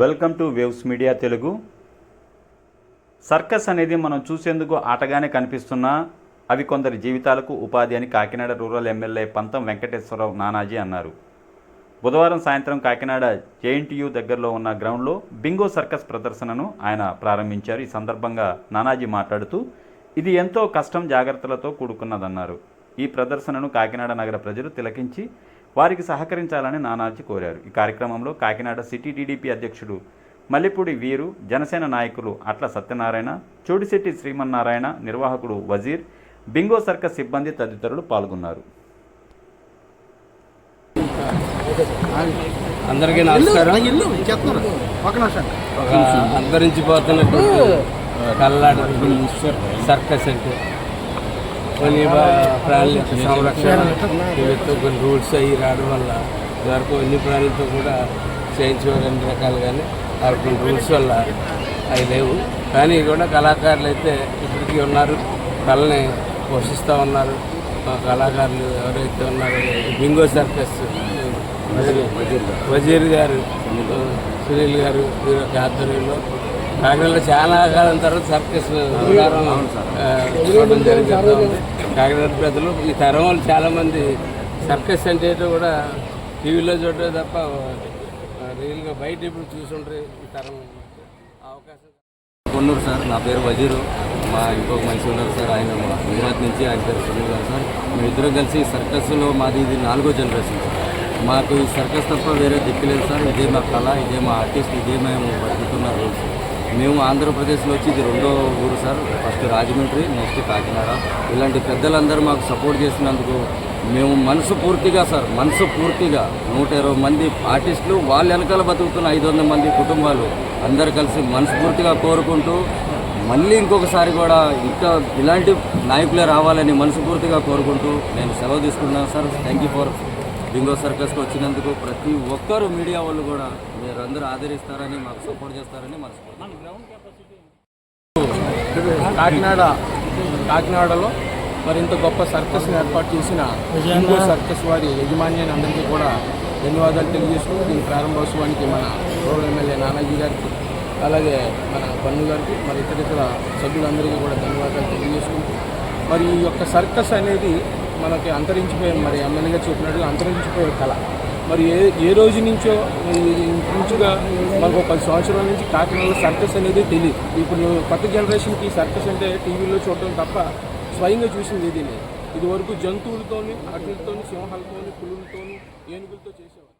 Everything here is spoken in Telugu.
Welcome to waves media Telugu. Circus అనేది మనం చూసేందుకు ఆటగానే కనిపిస్తున్నా అవి కొందరి జీవితాలకు ఉపాధి అని కాకినాడ రూరల్ ఎమ్మెల్యే పంతం వెంకటేశ్వరరావు నానాజీ అన్నారు. బుధవారం సాయంత్రం కాకినాడ జేఎన్టీయూ దగ్గరలో ఉన్న గ్రౌండ్లో బింగో సర్కస్ ప్రదర్శనను ఆయన ప్రారంభించారు. ఈ సందర్భంగా నానాజీ మాట్లాడుతూ ఇది ఎంతో కష్టం, జాగ్రత్తలతో కూడుకున్నదన్నారు. ఈ ప్రదర్శనను కాకినాడ నగర ప్రజలు తిలకించి వారికి సహకరించాలని నానాజీ కోరారు. ఈ కార్యక్రమంలో కాకినాడ సిటీ టీడీపీ అధ్యక్షుడు మల్లెపూడి వీరు, జనసేన నాయకులు అట్ల సత్యనారాయణ, చోడిశెట్టి శ్రీమన్నారాయణ, నిర్వాహకుడు వజీర్, బింగో సర్కస్ సిబ్బంది తదితరులు పాల్గొన్నారు. అందరికీ నమస్కారం. అంతరించిపోతున్నటువంటి కల్లాడ సర్కస్ అంటే కొన్ని ప్రాణుల సంరక్షణ కొన్ని రూల్స్ అవి రావడం వల్ల వరకు ఎన్ని ప్రాణులతో కూడా చేయించుకోవడం రకాలుగానే కొన్ని రూల్స్ వల్ల అవి లేవు. కానీ కూడా కళాకారులు అయితే ఇప్పటికీ ఉన్నారు, కళని పోషిస్తూ ఉన్నారు. మా కళాకారులు ఎవరైతే ఉన్నారో బింగో సర్కస్ వజీర్ గారు, సునీల్ గారు వీరి యొక్క ఆధ్వర్యంలో కాకినాడలో చాలా కాలం తర్వాత సర్కస్ చూడడం జరుగుతుంది. కాకినాడ ప్రజలు ఈ తరం వాళ్ళు చాలామంది సర్కస్ అంటే కూడా టీవీలో చూడటం తప్ప రియల్గా బయట ఇప్పుడు చూసుంటారు. ఈ తరం అవకాశం కొన్నూరు సార్, నా పేరు వజీరు. మా ఇంకొక మనిషి ఉన్నారు సార్, ఆయన గుజరాత్ నుంచి, ఆయన పేరు సునీల్ గారు సార్. మేమిద్దరం కలిసి సర్కస్లో మాది ఇది 4వ జనరేషన్ సార్. మాకు ఈ సర్కస్ తప్ప వేరే దిక్కులేదు సార్. ఇదే మా కళ, ఇదే మా ఆర్టిస్ట్, ఇదే మేము బతుకుతున్న రూల్స్. మేము ఆంధ్రప్రదేశ్లో వచ్చి ఇది 2వ ఊరు sir. First Rajahmundry, next Kakinada. ఇలాంటి పెద్దలందరూ మాకు సపోర్ట్ చేసినందుకు మేము మనస్ఫూర్తిగా 120 మంది ఆర్టిస్టులు, వాళ్ళ వెనకాల బతుకుతున్న 500 మంది కుటుంబాలు అందరు కలిసి మనస్ఫూర్తిగా కోరుకుంటూ మళ్ళీ ఇంకొకసారి కూడా ఇంకా ఇలాంటి నాయకులే రావాలని మనస్ఫూర్తిగా కోరుకుంటూ నేను సెలవు తీసుకున్నాను sir. Thank you for bingo సర్కస్కి వచ్చినందుకు. ప్రతి ఒక్కరు మీడియా వాళ్ళు కూడా మీరు అందరూ ఆదరిస్తారని, మాకు సపోర్ట్ చేస్తారని కాకినాడలో మరింత గొప్ప సర్కస్ని ఏర్పాటు చేసిన బింగో సర్కస్ వారి యజమాన్యాన్ని అందరికీ కూడా ధన్యవాదాలు తెలియజేసుకుంటూ దీని ప్రారంభోత్సవానికి మన రూరల్ ఎమ్మెల్యే నానాజీ గారికి, అలాగే మన పన్ను గారికి, మరి ఇతర సభ్యులందరికీ కూడా ధన్యవాదాలు తెలియజేసుకుంటూ మరి ఈ యొక్క సర్కస్ అనేది మనకి అంతరించిపోయే, మరి ఎమ్మెల్యేగా చెప్పినట్టుగా అంతరించిపోయే కళ. మరి ఏ రోజు నుంచో ఇంచుగా మనకు 10 సంవత్సరాల నుంచి కాకినాడలో సర్కస్ అనేది తెలియదు. ఇప్పుడు కొత్త జనరేషన్కి సర్కస్ అంటే టీవీలో చూడటం తప్ప స్వయంగా చూసింది ఇది లేదు. ఇది వరకు జంతువులతోని, అట్లతోని, సింహాలతోని, పులులతోని, ఏనుగులతో చేసేవారు.